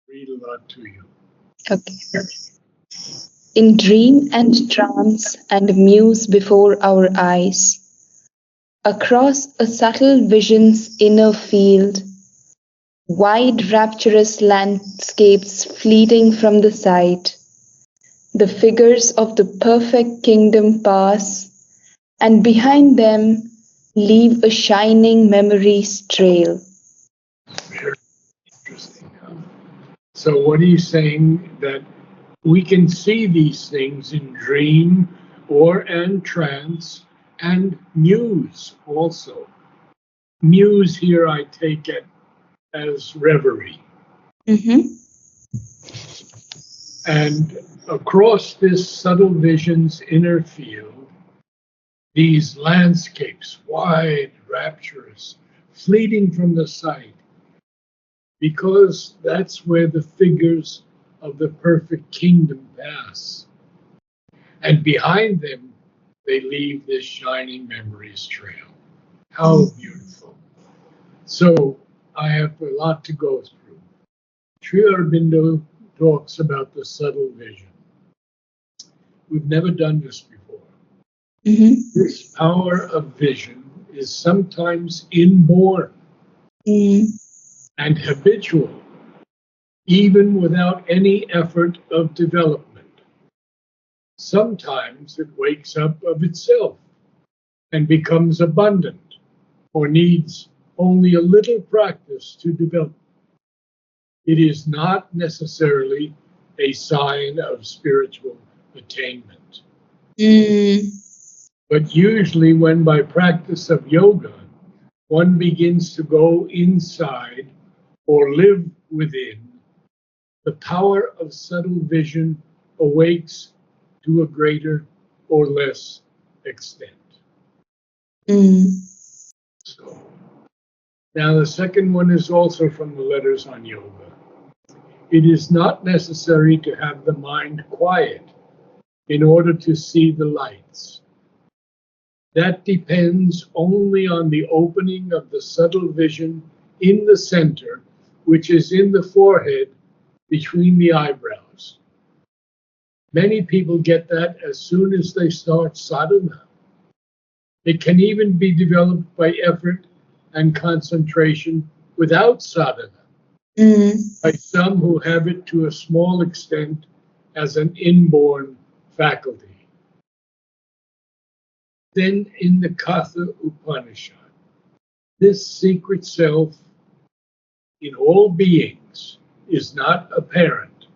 read aloud to you. Okay. In dream and trance and muse before our eyes, across a subtle vision's inner field, wide rapturous landscapes fleeting from the sight, the figures of the perfect kingdom pass, and behind them leave a shining memory's trail. Very interesting. So what are you saying that we can see these things in dream or and trance and muse also. Muse here I take it as reverie. Mhm. And across this subtle vision's inner field, these landscapes, wide, rapturous, fleeting from the sight, because that's where the figures of the perfect kingdom pass. And behind them, they leave this shining memories trail. How beautiful. So I have a lot to go through. Sri Aurobindo talks about the subtle vision. We've never done this before. Mhm. This power of vision is sometimes inborn Mm. and habitual, even without any effort of development. Sometimes it wakes up of itself and becomes abundant or needs only a little practice to develop. It is not necessarily a sign of spiritual attainment. Mm. But usually, when by practice of yoga, one begins to go inside or live within, the power of subtle vision awakes to a greater or less extent. Mm. So, now the second one is also from the letters on yoga. It is not necessary to have the mind quiet in order to see the lights. That depends only on the opening of the subtle vision in the center, which is in the forehead between the eyebrows. Many people get that as soon as they start sadhana. It can even be developed by effort and concentration without sadhana, Mm. by some who have it to a small extent as an inborn faculty. Then in the Katha Upanishad, this secret self in all beings is not apparent,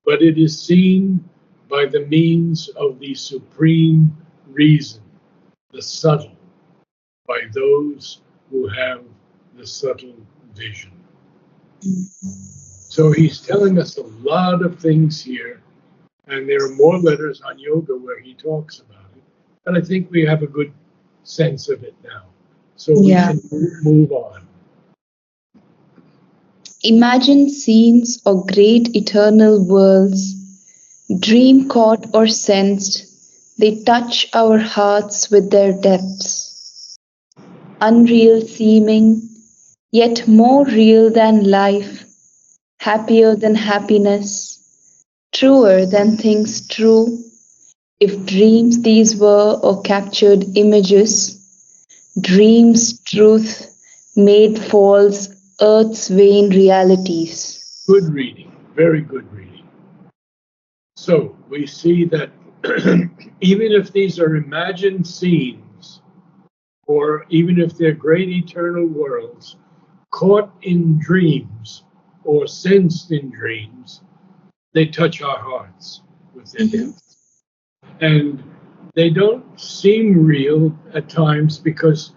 but it is seen by the means of the supreme reason, the subtle, by those who have the subtle vision. So he's telling us a lot of things here, and there are more letters on yoga where he talks about it. But I think we have a good sense of it now. So we Yeah. can move on. Imagine scenes or great eternal worlds, dream caught or sensed, they touch our hearts with their depths. Unreal seeming, yet more real than life, happier than happiness, truer than things true. If dreams these were or captured images, dreams truth made false earth's vain realities. Good reading, very good reading. So we see that even if these are imagined scenes, or even if they're great eternal worlds, caught in dreams or sensed in dreams, they touch our hearts with their Mhm. depth. And they don't seem real at times because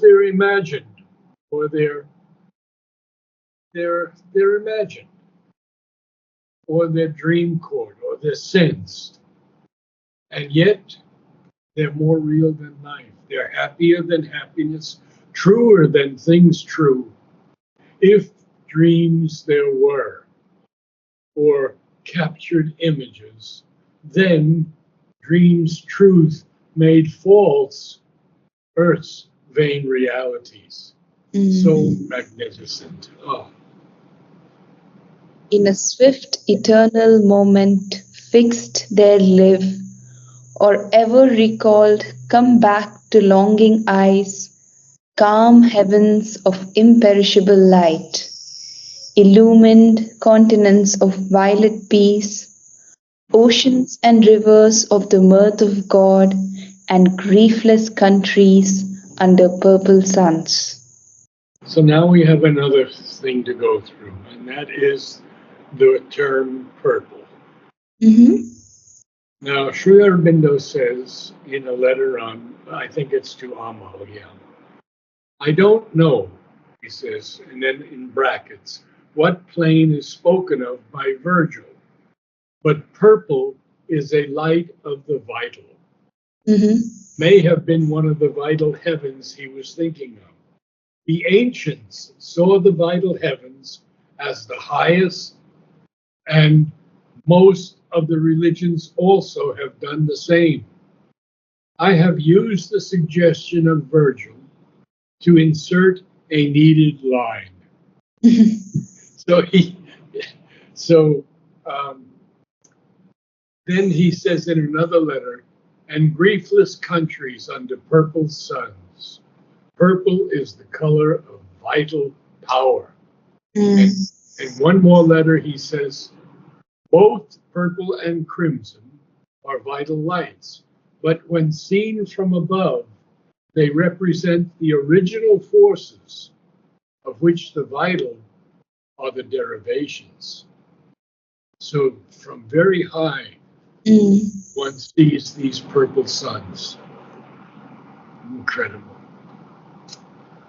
they're imagined or they're imagined or they're dream caught or they're sensed. And yet they're more real than life. They're happier than happiness, truer than things true. If dreams there were, or captured images, then dreams' truth made false Earth's vain realities. So Mm. magnificent. Oh, In a swift eternal moment fixed there live, or ever recalled come back to longing eyes, calm heavens of imperishable light, illumined continents of violet peace, oceans and rivers of the mirth of God, and griefless countries under purple suns. So now we have another thing to go through, and that is the term purple. Mhm. Now, Sri Aurobindo says in a letter on, I think it's to Amal, yeah. I don't know, he says, and then in brackets, what plane is spoken of by Virgil, but purple is a light of the vital. Mhm. May have been one of the vital heavens he was thinking of. The ancients saw the vital heavens as the highest, and most of the religions also have done the same. I have used the suggestion of Virgil to insert a needed line. So so um, then he says in another letter, and griefless countries under purple suns. Purple is the color of vital power. And Mm. in one more letter, he says, both purple and crimson are vital lights, but when seen from above, they represent the original forces of which the vital are the derivations. So from very high, Mm. one sees these purple suns. Incredible.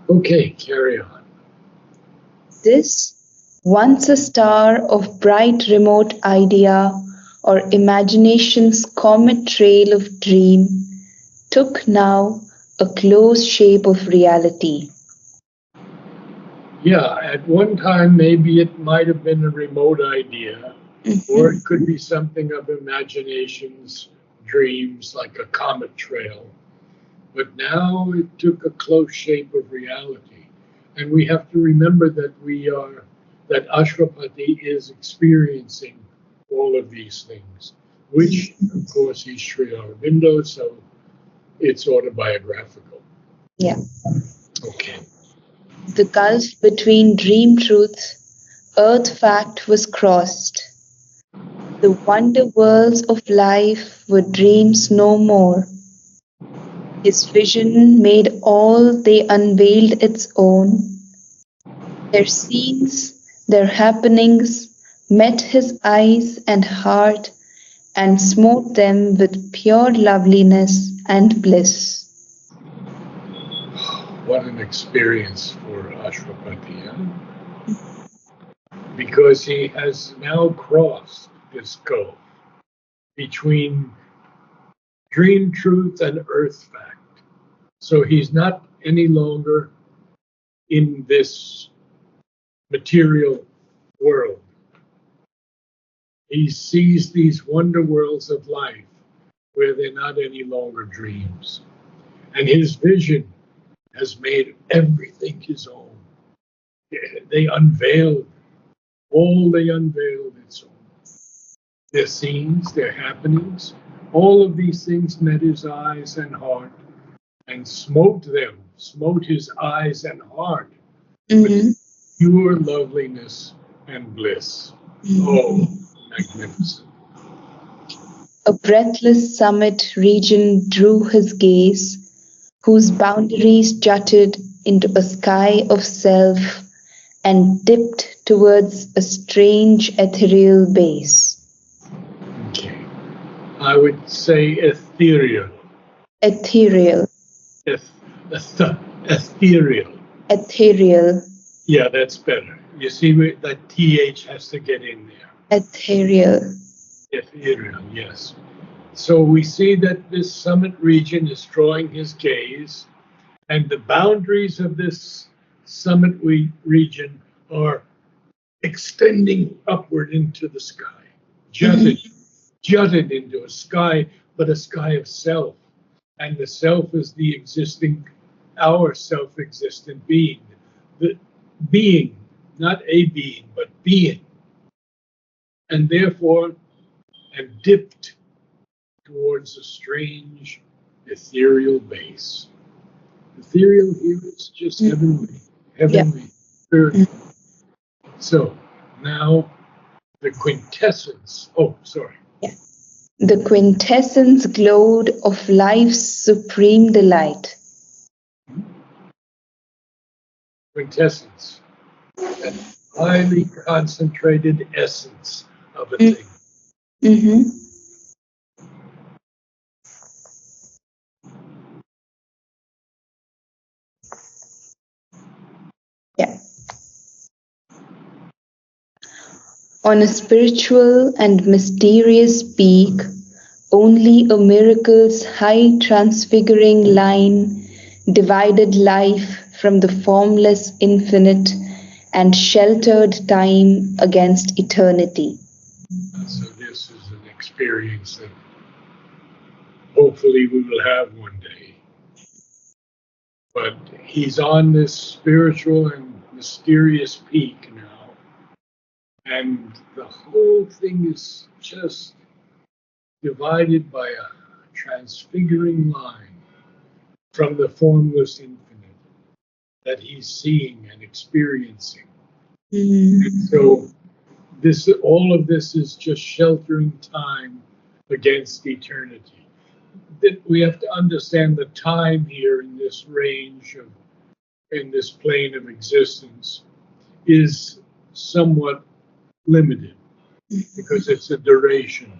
Okay, carry on. This, once a star of bright remote idea or imagination's comet trail of dream, took now a close shape of reality. Yeah, at one time, maybe it might have been a remote idea, or Mhm. it could be something of imagination's dreams, like a comet trail. But now it took a close shape of reality. And we have to remember that Ashwapati is experiencing all of these things, which, of course, he's Sri Aurobindo, so it's autobiographical. Yeah. Okay. The gulf between dream truth, earth fact was crossed. The wonder worlds of life were dreams no more. His vision made all they unveiled its own. Their scenes, their happenings met his eyes and heart and smote them with pure loveliness and bliss. What an experience for Ashwapati, huh? Because he has now crossed this gulf between dream truth and earth fact. So he's not any longer in this material world. He sees these wonder worlds of life where they're not any longer dreams. And his vision has made everything his own. They unveiled, all they unveiled its own. Their scenes, their happenings, all of these things met his eyes and heart and smote them, smote his eyes and heart with Mhm. pure loveliness and bliss. Oh, magnificent. A breathless summit region drew his gaze, whose boundaries jutted into a sky of self and dipped towards a strange ethereal base. Okay. I would say ethereal. Ethereal, Eth- ethereal. ethereal, Yeah, that's better. You see, that TH has to get in there. ethereal. Ethereal, yes. So we see that this summit region is drawing his gaze, and the boundaries of this summit region are extending upward into the sky, Mhm. jutted, jutted into a sky, but a sky of self. And the self is the existing, our self existent being. The being, not a being, but being. and therefore and dipped towards a strange ethereal base. Ethereal here is just heavenly, Yeah. spiritual. So now the quintessence. Oh, sorry. Yeah. The quintessence glowed of life's supreme delight. Quintessence. That highly concentrated essence of a thing. Mm-hmm. Yeah. On a spiritual and mysterious peak, only a miracle's high transfiguring line divided life from the formless infinite and sheltered time against eternity. So this is an experience that hopefully we will have one day. But he's on this spiritual and mysterious peak now. And the whole thing is just divided by a transfiguring line from the formless infinite that he's seeing and experiencing. And so all of this is just sheltering time against eternity. We have to understand the time here in this range of in this plane of existence is somewhat limited because it's a duration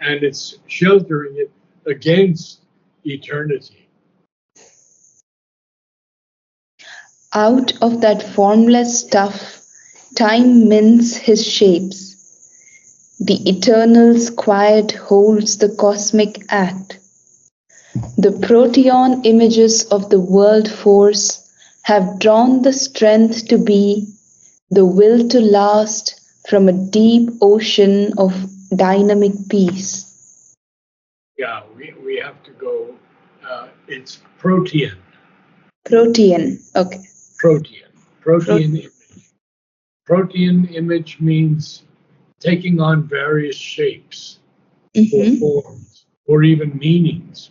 and it's sheltering it against eternity. Out of that formless stuff, time mints his shapes. The eternal's quiet holds the cosmic act. The protean images of the world force have drawn the strength to be, the will to last from a deep ocean of dynamic peace. Yeah, we have to go. It's protean. Protean, okay. Protean image. Protean image means taking on various shapes or forms or even meanings.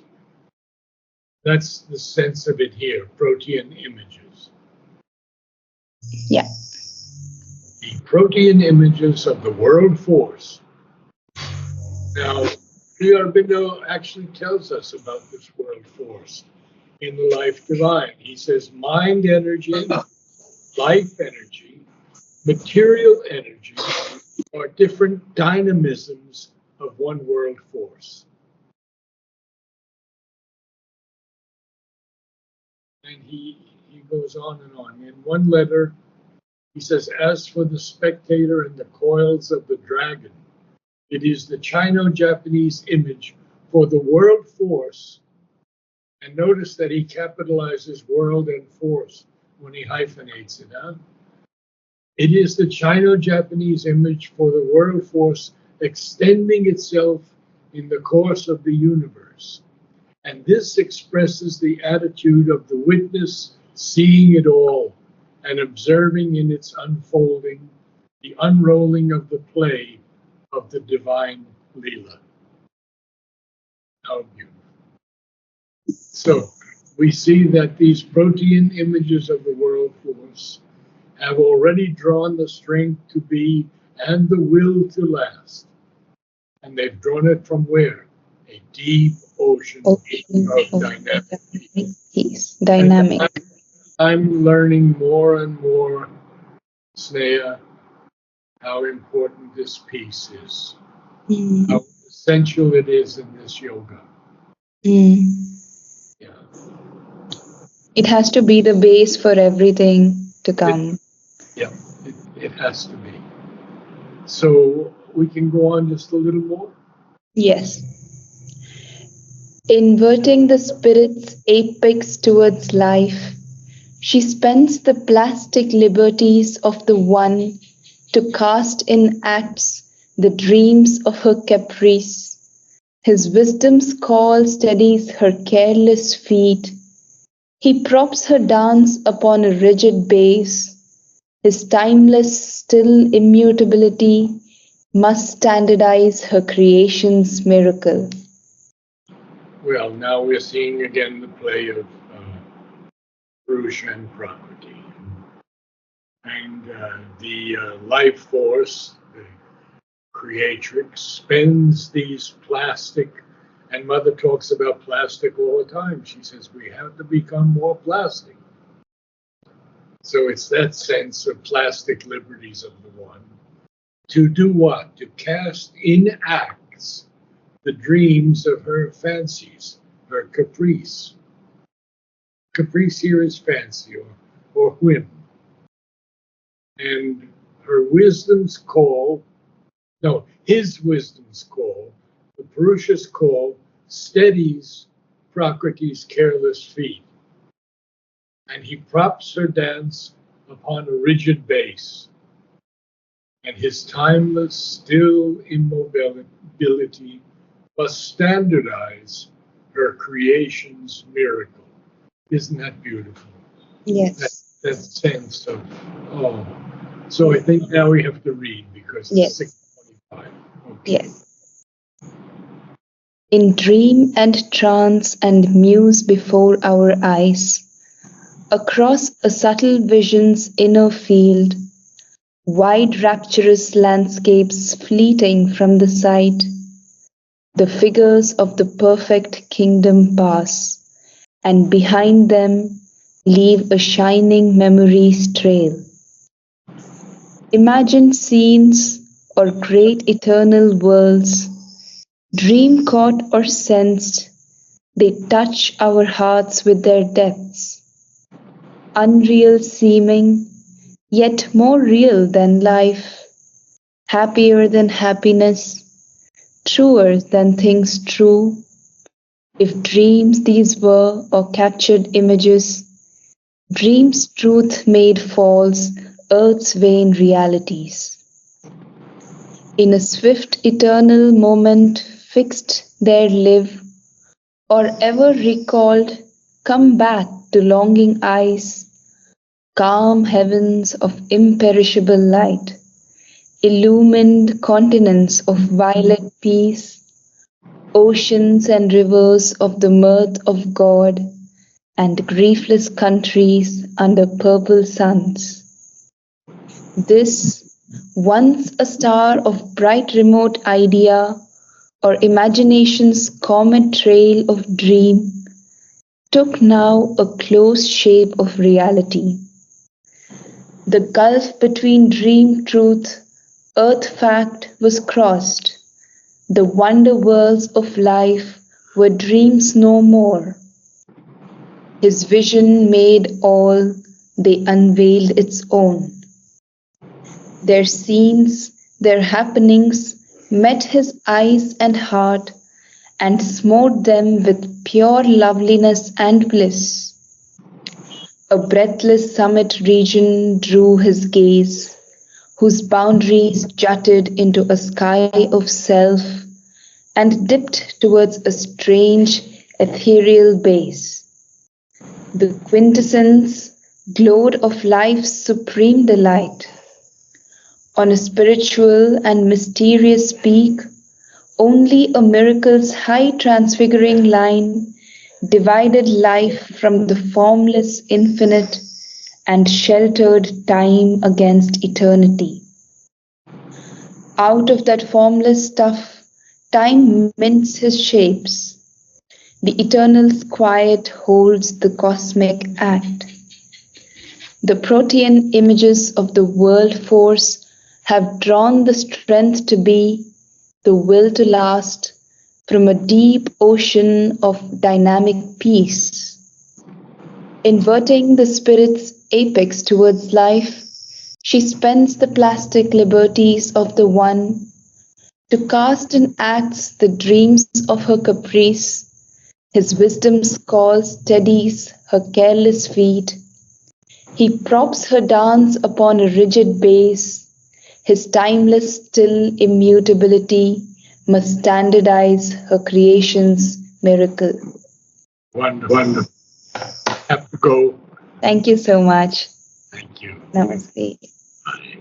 That's the sense of it here, protean images. Yeah. The protean images of the world force. Now, Sri Aurobindo actually tells us about this world force in the Life Divine. He says mind energy, life energy, material energy are different dynamisms of one world force. And he goes on and on. In one letter, he says, as for the spectator and the coils of the dragon, it is the Chino-Japanese image for the world force. And notice that he capitalizes world and force when he hyphenates it. Huh? It is the Chino-Japanese image for the world force extending itself in the course of the universe. And this expresses the attitude of the witness seeing it all and observing in its unfolding the unrolling of the play of the divine Leela. How beautiful. So we see that these protean images of the world force have already drawn the strength to be and the will to last. And they've drawn it from where? A deep ocean of dynamic peace. Dynamic. I'm learning more and more, Sneha, how important this piece is, how essential it is in this yoga. Yeah. It has to be the base for everything to come. It has to be. So we can go on just a little more? Yes. Inverting the spirit's apex towards life, she spends the plastic liberties of the one to cast in acts the dreams of her caprice. His wisdom's call steadies her careless feet. He props her dance upon a rigid base. His timeless, still immutability must standardize her creation's miracle. Well, now we're seeing again the play of Purusha and Prakriti. And the life force, the creatrix, spends these plastic, and Mother talks about plastic all the time. She says we have to become more plastic. So it's that sense of plastic liberties of the one. To do what? To cast in acts the dreams of her fancies, her caprice. Caprice here is fancy or whim. And her wisdom's call, no, his wisdom's call, the Purusha's call, steadies Prakriti's careless feet. And he props her dance upon a rigid base. And his timeless, still immobility must standardize her creation's miracle. Isn't that beautiful? Yes. That sense of, oh. So I think now we have to read because it's 6:25. Okay. Yes. In dream and trance and muse before our eyes, across a subtle vision's inner field, wide rapturous landscapes fleeting from the sight, the figures of the perfect kingdom pass, and behind them leave a shining memory's trail. Imagined scenes or great eternal worlds, dream caught or sensed, they touch our hearts with their depths, unreal seeming, yet more real than life, happier than happiness, truer than things true. If dreams these were or captured images, dreams truth made false, earth's vain realities. In a swift eternal moment fixed there live, or ever recalled, come back to longing eyes, calm heavens of imperishable light, illumined continents of violet peace, oceans and rivers of the mirth of God, and griefless countries under purple suns. This, once a star of bright remote idea, or imagination's comet trail of dream, took now a close shape of reality. The gulf between dream truth, earth fact was crossed. The wonder worlds of life were dreams no more. His vision made all, they unveiled its own. Their scenes, their happenings met his eyes and heart and smote them with pure loveliness and bliss. A breathless summit region drew his gaze, whose boundaries jutted into a sky of self and dipped towards a strange ethereal base. The quintessence glowed of life's supreme delight. On a spiritual and mysterious peak, only a miracle's high transfiguring line divided life from the formless infinite and sheltered time against eternity. Out of that formless stuff, time mints his shapes. The eternal's quiet holds the cosmic act. The protean images of the world force have drawn the strength to be, the will to last, from a deep ocean of dynamic peace. Inverting the spirit's apex towards life, she spends the plastic liberties of the one to cast in acts the dreams of her caprice. His wisdom's call steadies her careless feet. He props her dance upon a rigid base. His timeless, still immutability must standardize her creation's miracle. Wonderful. Wonderful. Have to go. Thank you so much. Thank you. Namaste. Bye.